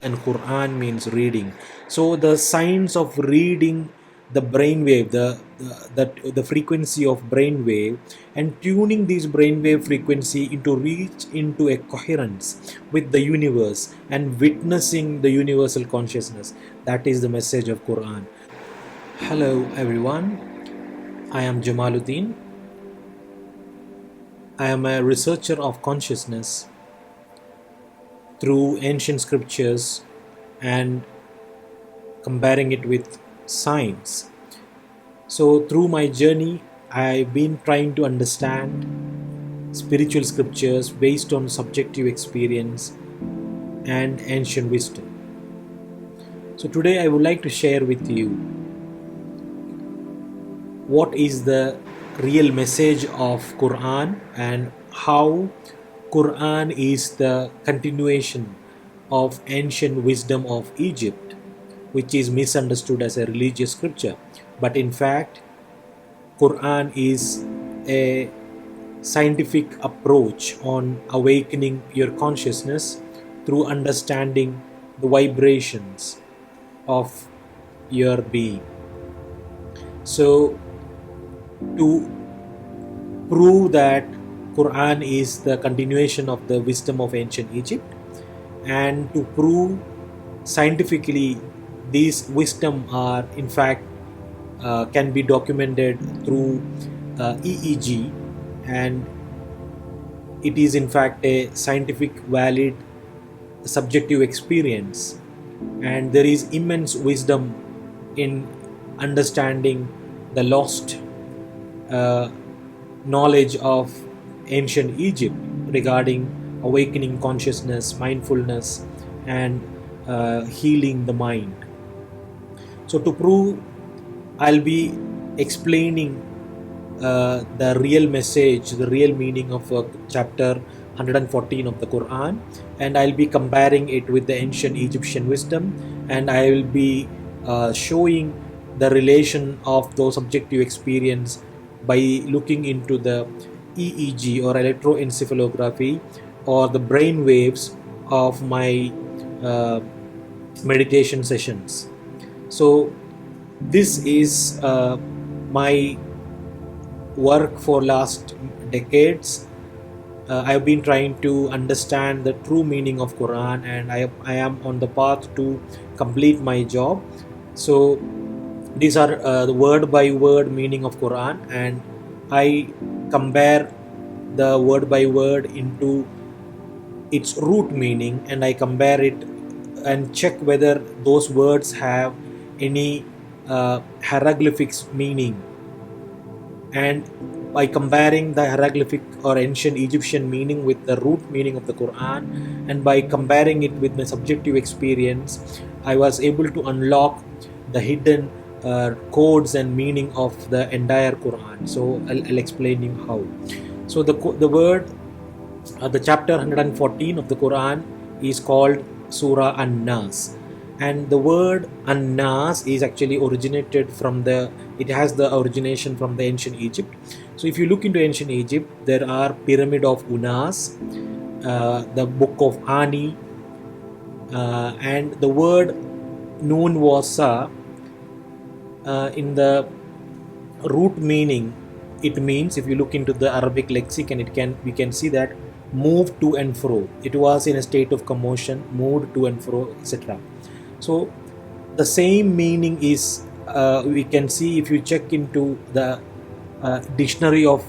and Quran means reading. So the science of reading the brainwave, the frequency of brainwave, and tuning this brainwave frequency into reach into a coherence with the universe and witnessing the universal consciousness. That is the message of Quran. Hello everyone, I am Jamaluddin. I am a researcher of consciousness through ancient scriptures and comparing it with science. So, through my journey, I've been trying to understand spiritual scriptures based on subjective experience and ancient wisdom. So, today I would like to share with you what is the real message of Quran and how Quran is the continuation of ancient wisdom of Egypt, which is misunderstood as a religious scripture. But in fact, Quran is a scientific approach on awakening your consciousness through understanding the vibrations of your being. So, to prove that Quran is the continuation of the wisdom of ancient Egypt, and to prove scientifically these wisdom are in fact can be documented through EEG, and it is in fact a scientific valid subjective experience, and there is immense wisdom in understanding the lost knowledge of ancient Egypt regarding awakening consciousness, mindfulness, and healing the mind. So, to prove, I'll be explaining the real message, the real meaning of chapter 114 of the Quran, and I'll be comparing it with the ancient Egyptian wisdom, and I will be showing the relation of those subjective experience by looking into the EEG or electroencephalography or the brain waves of my meditation sessions. So this is my work for last decades. I've been trying to understand the true meaning of Quran, and I am on the path to complete my job. So these are the word by word meaning of Quran, and I compare the word by word into its root meaning, and I compare it and check whether those words have any hieroglyphics meaning. And by comparing the hieroglyphic or ancient Egyptian meaning with the root meaning of the Quran, and by comparing it with my subjective experience, I was able to unlock the hidden codes and meaning of the entire Quran. So I'll explain you how. So the word, the chapter 114 of the Quran is called Surah An-Nas, and the word An-Nas is actually originated from it has the origination from the ancient Egypt. So if you look into ancient Egypt, there are pyramid of Unas, the book of Ani, and the word Nun Wasa, in the root meaning, it means, if you look into the Arabic lexicon, we can see that move to and fro. It was in a state of commotion, moved to and fro, etc. So the same meaning is we can see if you check into the dictionary of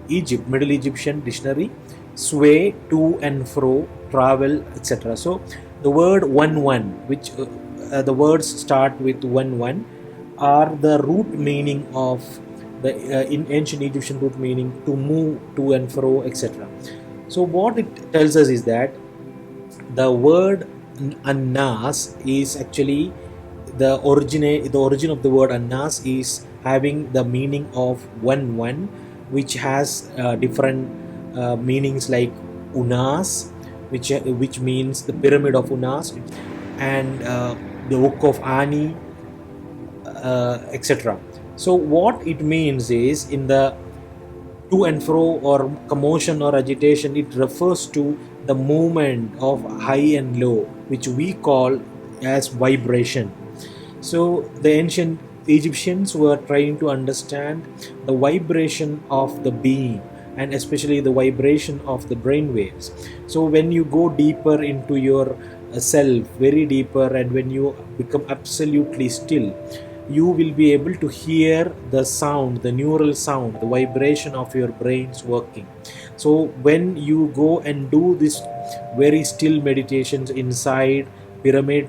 Egypt, Middle Egyptian dictionary, sway, to and fro, travel, etc. So the word one, which the words start with one, are the root meaning of the in ancient Egyptian root meaning to move to and fro, etc. So what it tells us is that the word Annas is actually the origin of the word Annas is having the meaning of one, which has different meanings like Unas, which means the pyramid of Unas, and the book of Ani, etc. So what it means is, in the to and fro or commotion or agitation, it refers to the movement of high and low, which we call as vibration. So the ancient Egyptians were trying to understand the vibration of the being, and especially the vibration of the brain waves. So when you go deeper into your self, very deeper, and when you become absolutely still, you will be able to hear the sound, the neural sound, the vibration of your brains working. So when you go and do this very still meditations inside pyramid,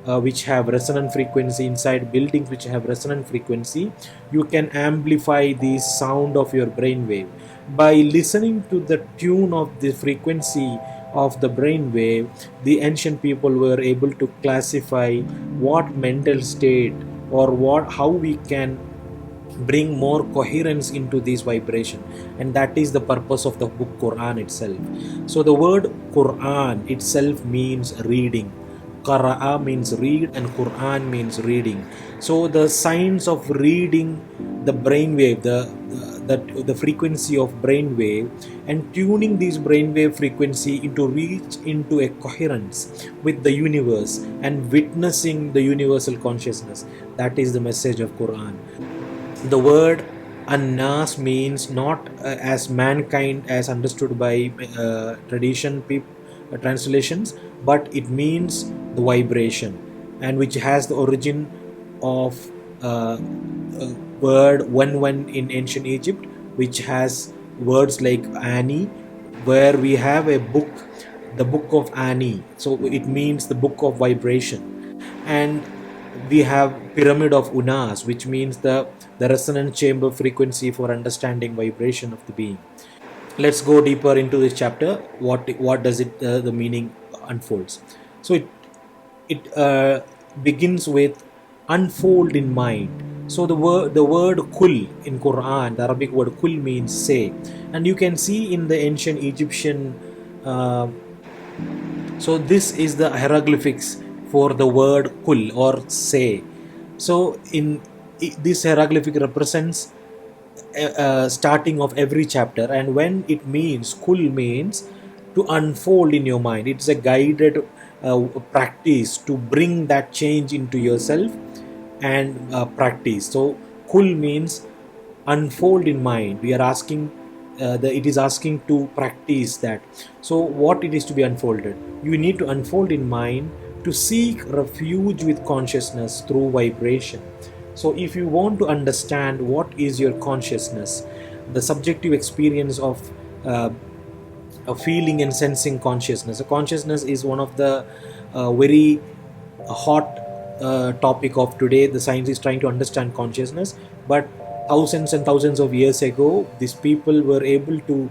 which have resonant frequency, inside buildings which have resonant frequency, you can amplify the sound of your brain wave by listening to the tune of the frequency of the brain wave. The ancient people were able to classify what mental state, or what how we can bring more coherence into this vibration, and that is the purpose of the book Quran itself. So the word Quran itself means reading. Qara'a means read, and Quran means reading. So the science of reading the brainwave, the frequency of brainwave, and tuning this brainwave frequency into reach into a coherence with the universe and witnessing the universal consciousness. That is the message of Quran. The word annas means not as mankind as understood by translations, but it means the vibration, and which has the origin of word one in ancient Egypt, which has words like Ani, where we have a book, the book of Ani. So it means the book of vibration. And we have pyramid of Unas, which means the resonant chamber frequency for understanding vibration of the being. Let's go deeper into this chapter. What does it the meaning unfolds? So it begins with unfold in mind. So the word kul in Quran, the Arabic word kul means say, and you can see in the ancient Egyptian. So this is the hieroglyphics for the word kul, or say. So in this hieroglyphic represents starting of every chapter, and when it means kul means to unfold in your mind. It's a guided practice to bring that change into yourself and practice. So kul means unfold in mind. We are asking it is asking to practice that. So what it is to be unfolded? You need to unfold in mind to seek refuge with consciousness through vibration. So if you want to understand what is your consciousness, the subjective experience of feeling and sensing consciousness. A consciousness is one of the very hot topic of today. The science is trying to understand consciousness, but thousands and thousands of years ago, these people were able to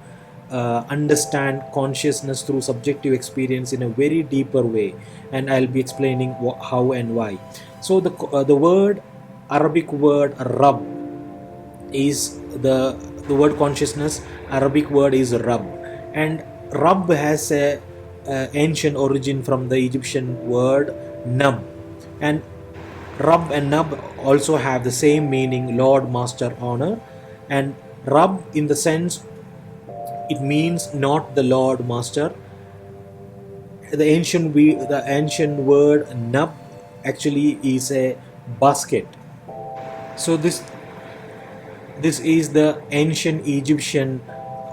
understand consciousness through subjective experience in a very deeper way, and I'll be explaining how and why. So the word Arabic word Rab is the word consciousness. Arabic word is Rab, and Rab has a ancient origin from the Egyptian word Nab, and Rab and Nab also have the same meaning, Lord, Master, Honor. And Rab, in the sense, it means not the Lord, Master. The ancient word Nab actually is a basket. So this is the ancient Egyptian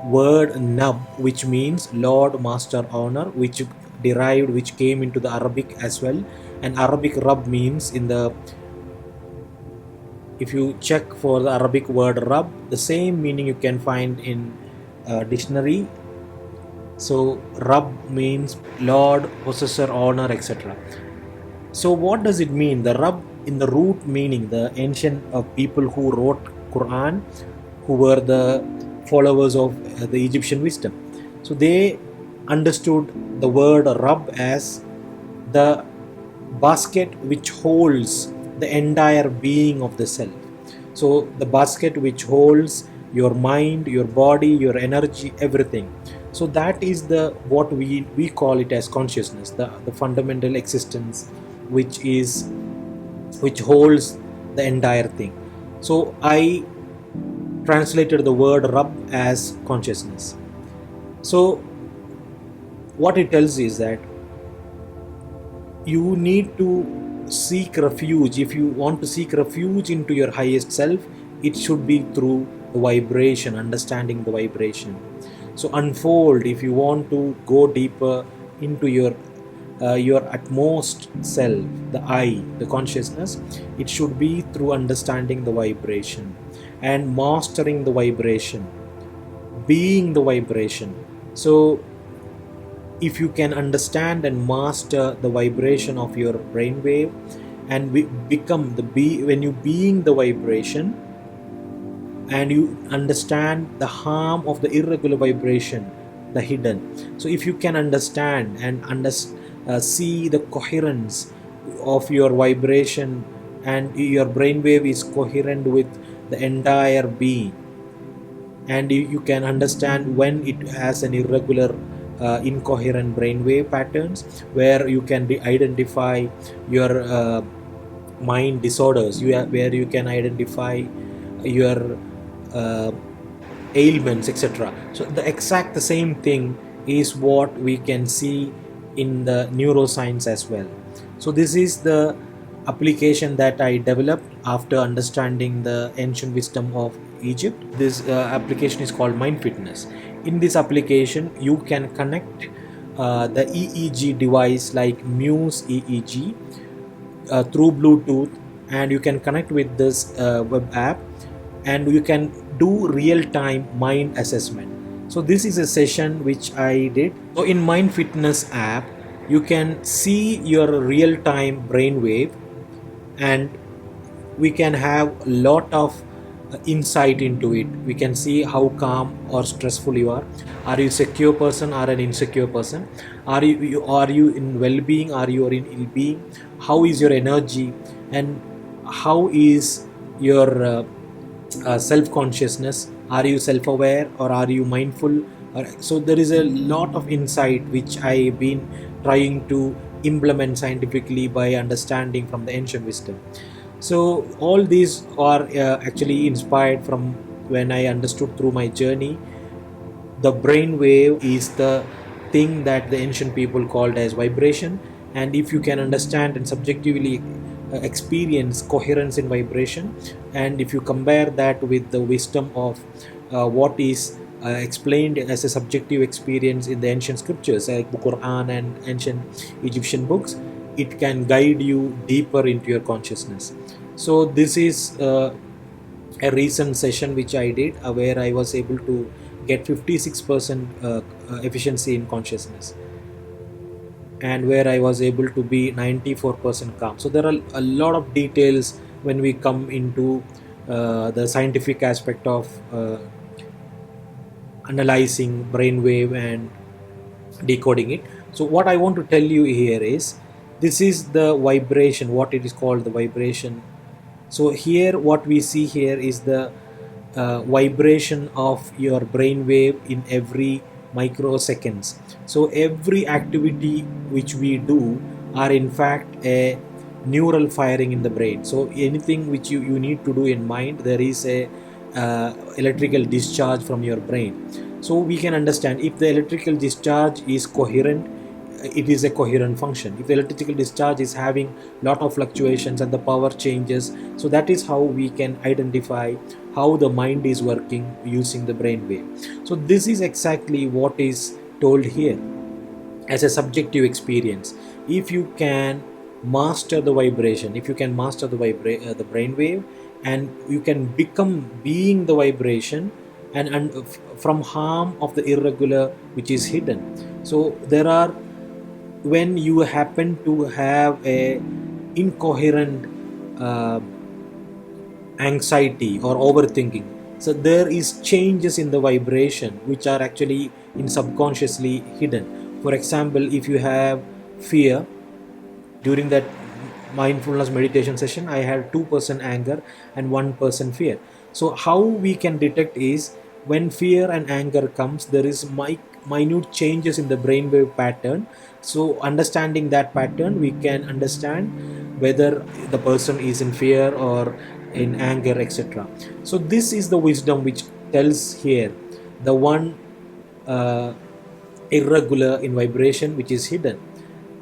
word Nab, which means Lord, Master, Honor, which came into the Arabic as well. And Arabic Rab means, if you check for the Arabic word Rab, the same meaning you can find in dictionary. So Rab means Lord, Possessor, Honor, etc. So what does it mean? The Rab, in the root meaning, the ancient people who wrote Quran, who were the followers of the Egyptian wisdom, so they understood the word Rab as the basket which holds the entire being of the self. So the basket which holds your mind, your body, your energy, everything. So that is the what we call it as consciousness, the fundamental existence which holds the entire thing. So I translated the word Rab as consciousness. So what it tells is that you need to seek refuge. If you want to seek refuge into your highest self, it should be through the vibration, understanding the vibration. So unfold, if you want to go deeper into your utmost self, the I, the consciousness, it should be through understanding the vibration and mastering the vibration, being the vibration. So if you can understand and master the vibration of your brainwave and become the when you being the vibration and you understand the harm of the irregular vibration, the hidden. So if you can understand and see the coherence of your vibration, and your brainwave is coherent with the entire being, and you can understand when it has an irregular incoherent brainwave patterns, where you can identify your mind disorders, where you can identify your uh, ailments, etc. So the same thing is what we can see in the neuroscience as well. So this is the application that I developed after understanding the ancient wisdom of Egypt. This application is called Mind Fitness. In this application, you can connect the EEG device like Muse EEG through Bluetooth, and you can connect with this web app, and you can do real-time mind assessment. So this is a session which I did. So in Mind Fitness app, you can see your real-time brainwave, and we can have a lot of insight into it. We can see how calm or stressful you are. Are you a secure person or an insecure person? Are you in well-being? Are you in ill-being? How is your energy, and how is your self-consciousness? Are you self-aware or are you mindful? So there is a lot of insight which I've been trying to implement scientifically by understanding from the ancient wisdom. So all these are actually inspired from when I understood through my journey. The brain wave is the thing that the ancient people called as vibration, and if you can understand and subjectively experience coherence in vibration, and if you compare that with the wisdom of what is explained as a subjective experience in the ancient scriptures like the Quran and ancient Egyptian books, it can guide you deeper into your consciousness. So this is a recent session which I did where I was able to get 56% efficiency in consciousness, and where I was able to be 94% calm. So there are a lot of details when we come into the scientific aspect of analyzing brainwave and decoding it. So what I want to tell you here is, this is the vibration, what it is called, the vibration. So here what we see here is the vibration of your brainwave in every microseconds. So every activity which we do are in fact a neural firing in the brain. So anything which you need to do in mind, there is a electrical discharge from your brain. So we can understand if the electrical discharge is coherent, it is a coherent function. If the electrical discharge is having lot of fluctuations and the power changes, so that is how we can identify how the mind is working using the brain wave. So this is exactly what is told here as a subjective experience. If you can master the vibration, if you can master the brain wave, and you can become being the vibration, and from harm of the irregular which is hidden. So there are, when you happen to have a incoherent anxiety or overthinking, so there is changes in the vibration which are actually in subconsciously hidden. For example, if you have fear, during that mindfulness meditation session I had 2% anger and 1% fear. So how we can detect is, when fear and anger comes, there is minute changes in the brainwave pattern. So understanding that pattern, we can understand whether the person is in fear or in anger, etc. So this is the wisdom which tells here, the one irregular in vibration which is hidden.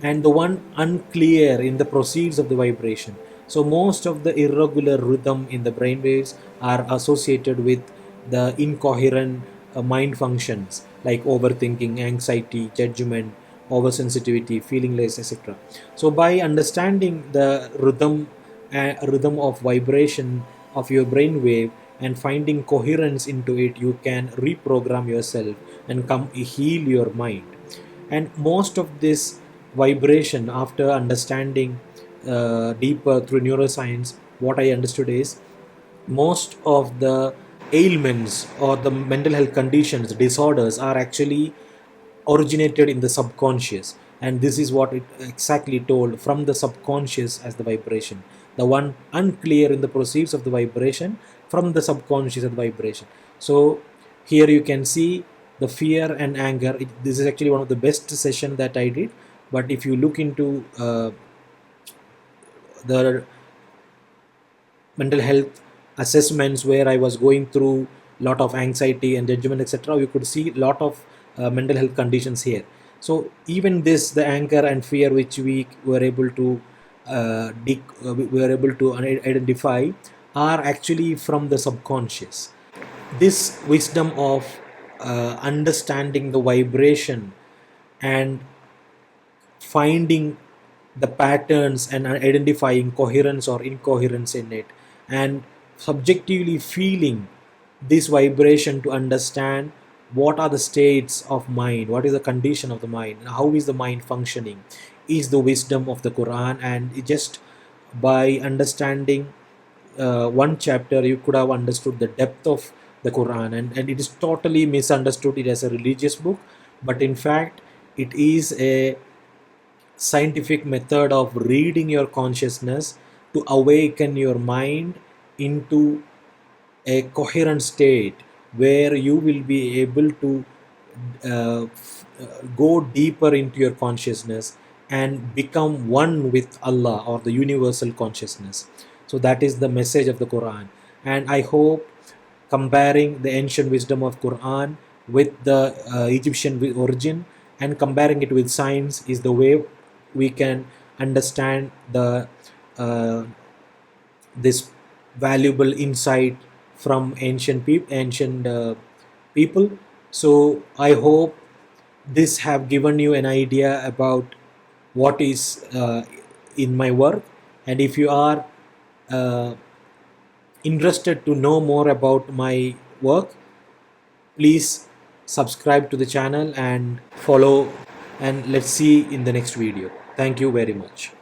and the one unclear in the proceeds of the vibration. So most of the irregular rhythm in the brain waves are associated with the incoherent mind functions like overthinking, anxiety, judgment, oversensitivity, feelingless, etc. So by understanding the rhythm of vibration of your brain wave and finding coherence into it, you can reprogram yourself and come heal your mind. And most of this vibration, after understanding deeper through neuroscience, what I understood is most of the ailments or the mental health conditions, disorders, are actually originated in the subconscious. And this is what it exactly told, from the subconscious as the vibration, the one unclear in the proceeds of the vibration, from the subconscious of the vibration. So here you can see the fear and anger. This is actually one of the best session that I did. But if you look into the mental health assessments where I was going through lot of anxiety and judgment, etc., you could see lot of mental health conditions here. So even this, the anger and fear which we were able to we were able to identify, are actually from the subconscious. This wisdom of understanding the vibration and finding the patterns and identifying coherence or incoherence in it, and subjectively feeling this vibration to understand what are the states of mind, what is the condition of the mind, and how is the mind functioning, is the wisdom of the Quran. And just by understanding one chapter, you could have understood the depth of the Quran. And it is totally misunderstood it as a religious book, but in fact it is a scientific method of reading your consciousness to awaken your mind into a coherent state where you will be able to go deeper into your consciousness and become one with Allah or the universal consciousness. So that is the message of the Quran. And I hope comparing the ancient wisdom of Quran with the Egyptian origin and comparing it with science is the way we can understand the this valuable insight from ancient people. So I hope this have given you an idea about what is in my work. And if you are uh, interested to know more about my work, please subscribe to the channel and follow, and let's see in the next video. Thank you very much.